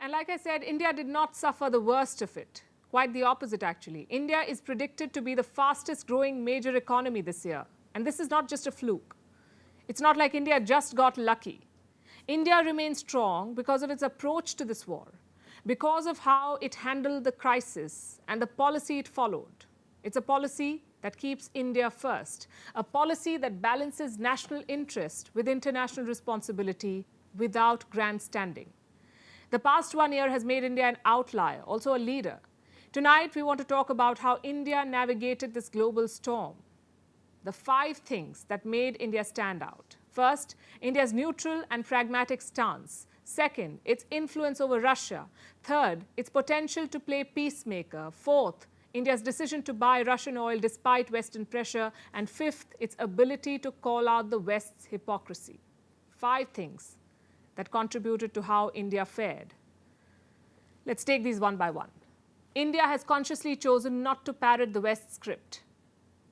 And like I said, India did not suffer the worst of it. Quite the opposite, actually. India is predicted to be the fastest growing major economy this year. And this is not just a fluke. It's not like India just got lucky. India remains strong because of its approach to this war, because of how it handled the crisis and the policy it followed. It's a policy that keeps India first, a policy that balances national interest with international responsibility without grandstanding. The past 1 year has made India an outlier, also a leader. Tonight, we want to talk about how India navigated this global storm. The 5 things that made India stand out. First, India's neutral and pragmatic stance. Second, its influence over Russia. Third, its potential to play peacemaker. Fourth, India's decision to buy Russian oil despite Western pressure. And fifth, its ability to call out the West's hypocrisy. 5 things that contributed to how India fared. Let's take these one by one. India has consciously chosen not to parrot the West script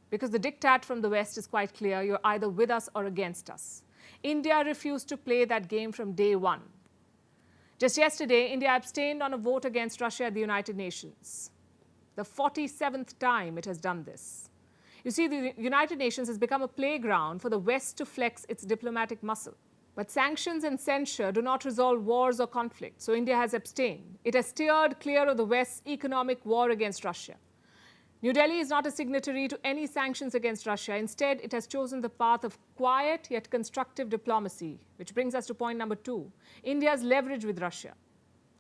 because the diktat from the West is quite clear: you're either with us or against us. India refused to play that game from day one. Just yesterday, India abstained on a vote against Russia at the United Nations. The 47th time it has done this. You see, the United Nations has become a playground for the West to flex its diplomatic muscle. But sanctions and censure do not resolve wars or conflicts, so India has abstained. It has steered clear of the West's economic war against Russia. New Delhi is not a signatory to any sanctions against Russia. Instead, it has chosen the path of quiet yet constructive diplomacy, which brings us to point number 2, India's leverage with Russia.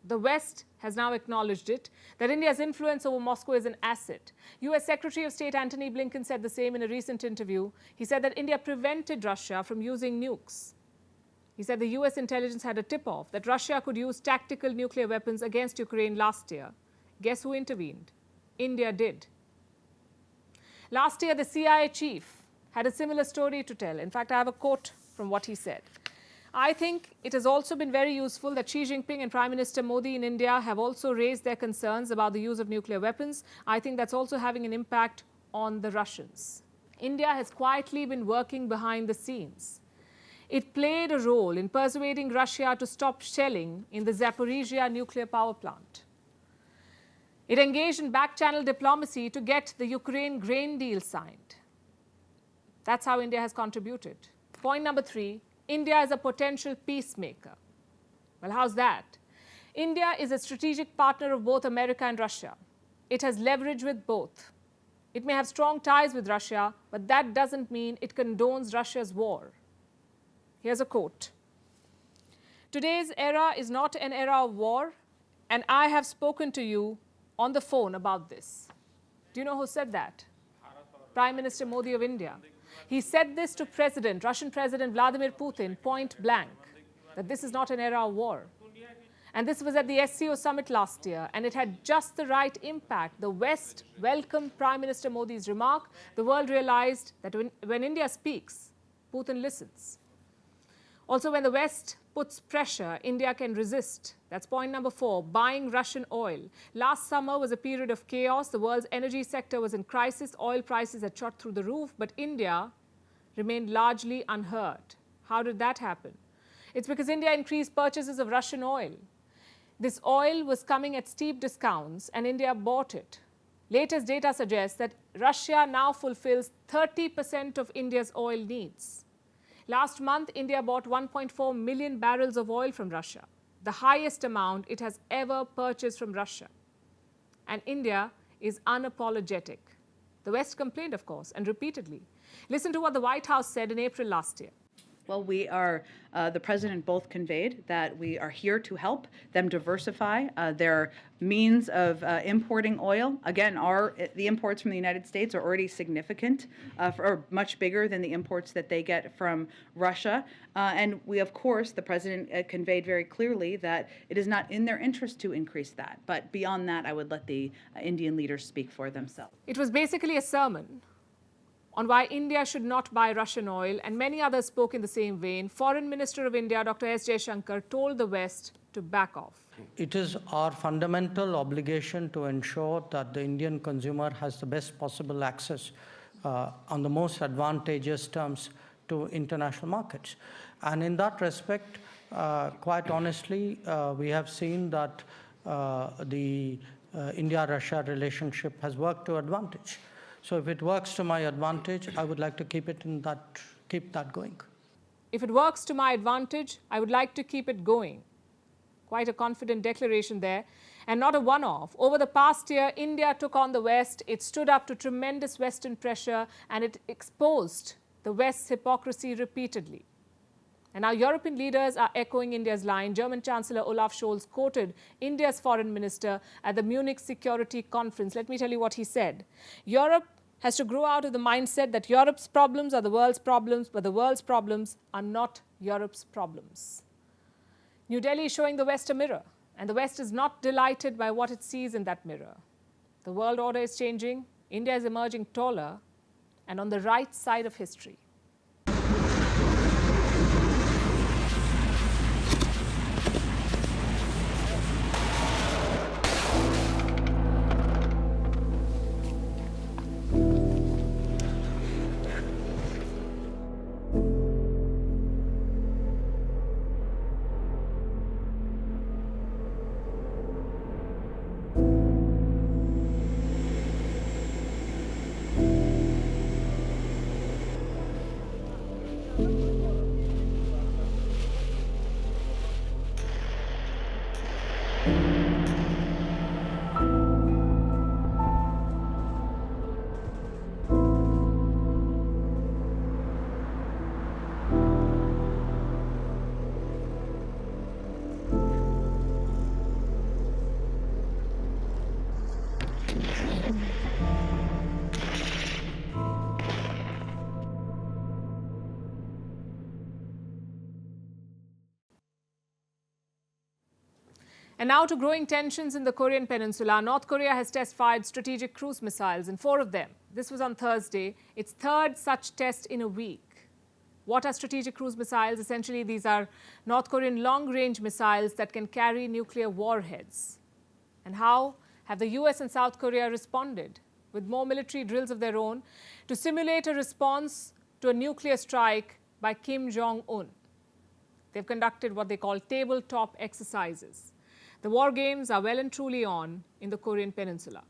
The West has now acknowledged it, that India's influence over Moscow is an asset. US Secretary of State Antony Blinken said the same in a recent interview. He said that India prevented Russia from using nukes. He said the US intelligence had a tip-off that Russia could use tactical nuclear weapons against Ukraine last year. Guess who intervened? India did. Last year, the CIA chief had a similar story to tell. In fact, I have a quote from what he said. I think it has also been very useful that Xi Jinping and Prime Minister Modi in India have also raised their concerns about the use of nuclear weapons. I think that's also having an impact on the Russians. India has quietly been working behind the scenes. It played a role in persuading Russia to stop shelling in the Zaporizhia nuclear power plant. It engaged in back-channel diplomacy to get the Ukraine grain deal signed. That's how India has contributed. Point number 3, India is a potential peacemaker. Well, how's that? India is a strategic partner of both America and Russia. It has leverage with both. It may have strong ties with Russia, but that doesn't mean it condones Russia's war. Here's a quote. Today's era is not an era of war, and I have spoken to you on the phone about this. Do you know who said that? Prime Minister Modi of India. He said this to Russian President Vladimir Putin, point blank, that this is not an era of war. And this was at the SCO summit last year, and it had just the right impact. The West welcomed Prime Minister Modi's remark. The world realized that when India speaks, Putin listens. Also, when the West puts pressure, India can resist. That's point number 4, buying Russian oil. Last summer was a period of chaos. The world's energy sector was in crisis. Oil prices had shot through the roof, but India remained largely unhurt. How did that happen? It's because India increased purchases of Russian oil. This oil was coming at steep discounts, and India bought it. Latest data suggests that Russia now fulfills 30% of India's oil needs. Last month, India bought 1.4 million barrels of oil from Russia, the highest amount it has ever purchased from Russia. And India is unapologetic. The West complained, of course, and repeatedly. Listen to what the White House said in April last year. Well, we are, the president both conveyed that we are here to help them diversify their means of importing oil. Again, the imports from the United States are already significant, or much bigger than the imports that they get from Russia. And we, of course, the president conveyed very clearly that it is not in their interest to increase that. But beyond that, I would let the Indian leaders speak for themselves. It was basically a sermon on why India should not buy Russian oil, and many others spoke in the same vein. Foreign Minister of India, Dr. S. Jaishankar, told the West to back off. It is our fundamental obligation to ensure that the Indian consumer has the best possible access on the most advantageous terms to international markets. And in that respect, quite honestly, we have seen that the India-Russia relationship has worked to advantage. So if it works to my advantage, I would like to keep that going. If it works to my advantage, I would like to keep it going. Quite a confident declaration there, and not a one-off. Over the past year, India took on the West. It stood up to tremendous Western pressure, and it exposed the West's hypocrisy repeatedly. And now European leaders are echoing India's line. German Chancellor Olaf Scholz quoted India's foreign minister at the Munich Security Conference. Let me tell you what he said. Europe has to grow out of the mindset that Europe's problems are the world's problems, but the world's problems are not Europe's problems. New Delhi is showing the West a mirror, and the West is not delighted by what it sees in that mirror. The world order is changing, India is emerging taller, and on the right side of history. And now to growing tensions in the Korean Peninsula. North Korea has test-fired strategic cruise missiles, and 4 of them. This was on Thursday. Its third such test in a week. What are strategic cruise missiles? Essentially, these are North Korean long-range missiles that can carry nuclear warheads. And how have the US and South Korea responded? With more military drills of their own to simulate a response to a nuclear strike by Kim Jong-un. They've conducted what they call tabletop exercises. The war games are well and truly on in the Korean Peninsula.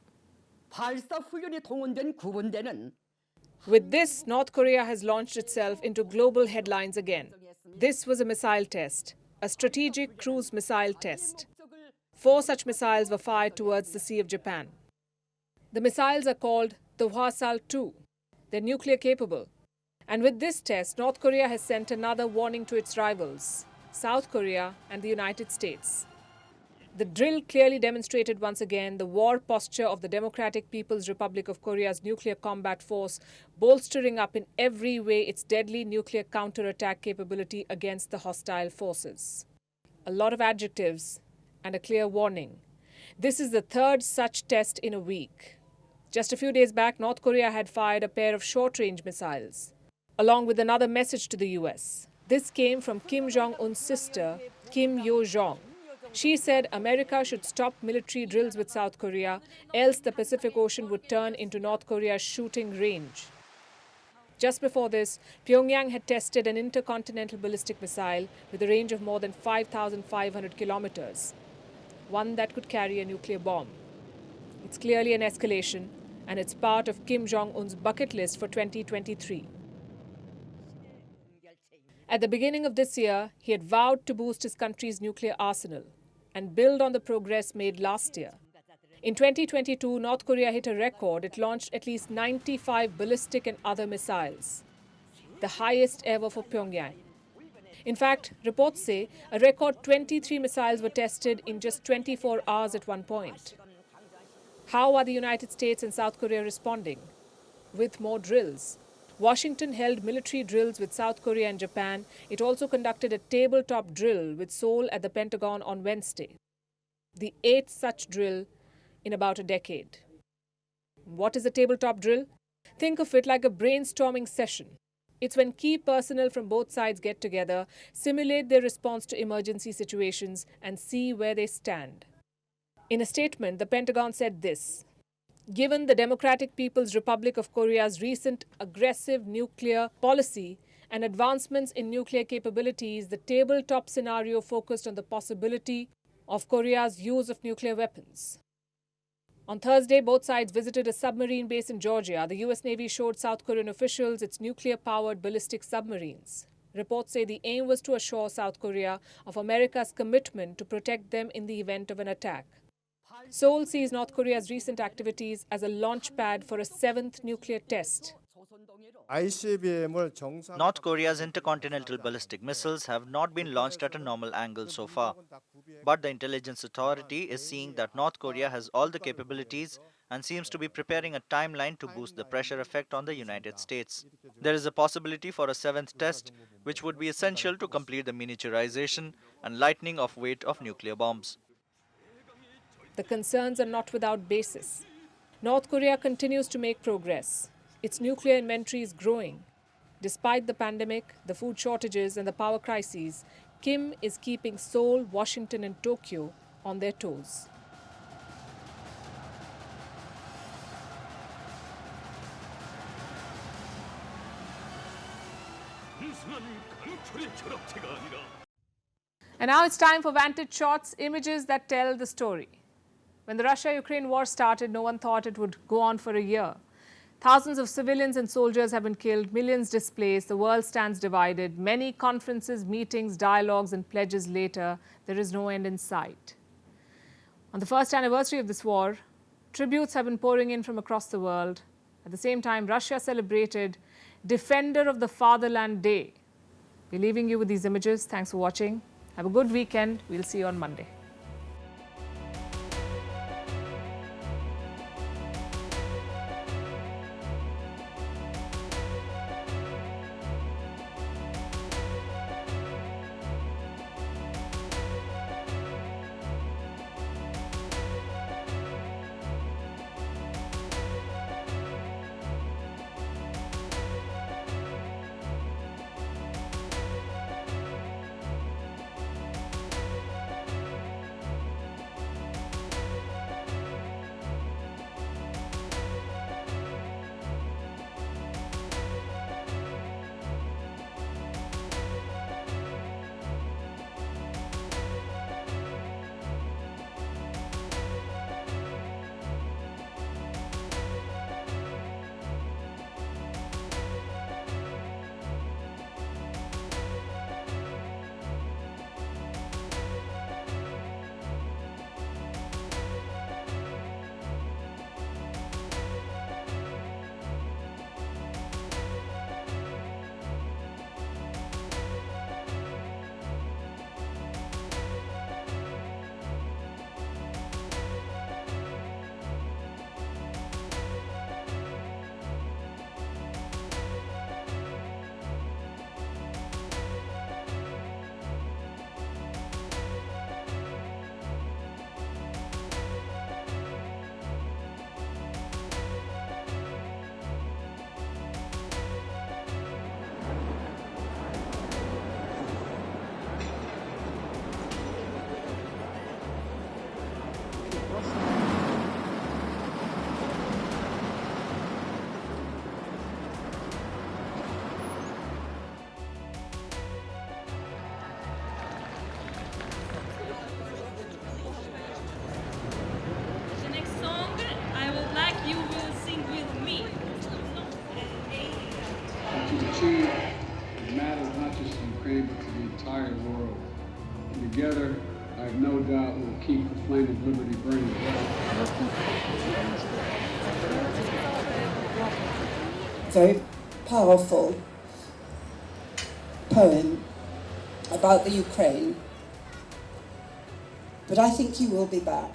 With this, North Korea has launched itself into global headlines again. This was a missile test, a strategic cruise missile test. 4 such missiles were fired towards the Sea of Japan. The missiles are called the Hwasal-2. They're nuclear capable. And with this test, North Korea has sent another warning to its rivals, South Korea and the United States. The drill clearly demonstrated once again the war posture of the Democratic People's Republic of Korea's nuclear combat force, bolstering up in every way its deadly nuclear counterattack capability against the hostile forces. A lot of adjectives and a clear warning. This is the third such test in a week. Just a few days back, North Korea had fired a pair of short-range missiles, along with another message to the US. This came from Kim Jong-un's sister, Kim Yo-jong. She said America should stop military drills with South Korea, else the Pacific Ocean would turn into North Korea's shooting range. Just before this, Pyongyang had tested an intercontinental ballistic missile with a range of more than 5,500 kilometers, one that could carry a nuclear bomb. It's clearly an escalation, and it's part of Kim Jong-un's bucket list for 2023. At the beginning of this year, he had vowed to boost his country's nuclear arsenal and build on the progress made last year. In 2022, North Korea hit a record. It launched at least 95 ballistic and other missiles, the highest ever for Pyongyang. In fact, reports say a record 23 missiles were tested in just 24 hours at one point. How are the United States and South Korea responding? With more drills. Washington held military drills with South Korea and Japan. It also conducted a tabletop drill with Seoul at the Pentagon on Wednesday, the 8th such drill in about a decade. What is a tabletop drill? Think of it like a brainstorming session. It's when key personnel from both sides get together, simulate their response to emergency situations, and see where they stand. In a statement, the Pentagon said this: given the Democratic People's Republic of Korea's recent aggressive nuclear policy and advancements in nuclear capabilities, the tabletop scenario focused on the possibility of Korea's use of nuclear weapons. On Thursday, both sides visited a submarine base in Georgia. The US Navy showed South Korean officials its nuclear-powered ballistic submarines. Reports say the aim was to assure South Korea of America's commitment to protect them in the event of an attack. Seoul sees North Korea's recent activities as a launch pad for a seventh nuclear test. North Korea's intercontinental ballistic missiles have not been launched at a normal angle so far. But the intelligence authority is seeing that North Korea has all the capabilities and seems to be preparing a timeline to boost the pressure effect on the United States. There is a possibility for a seventh test, which would be essential to complete the miniaturization and lightening of weight of nuclear bombs. The concerns are not without basis. North Korea continues to make progress. Its nuclear inventory is growing. Despite the pandemic, the food shortages and the power crises, Kim is keeping Seoul, Washington and Tokyo on their toes. And now it's time for Vantage Shots, images that tell the story. When the Russia-Ukraine war started, no one thought it would go on for a year. Thousands of civilians and soldiers have been killed, millions displaced, the world stands divided. Many conferences, meetings, dialogues and pledges later, there is no end in sight. On the first anniversary of this war, tributes have been pouring in from across the world. At the same time, Russia celebrated Defender of the Fatherland Day. We're leaving you with these images. Thanks for watching. Have a good weekend. We'll see you on Monday. It matters not just to Ukraine, but to the entire world. And together, I have no doubt we'll keep the flame of liberty burning. Very powerful poem about the Ukraine, but I think you will be back.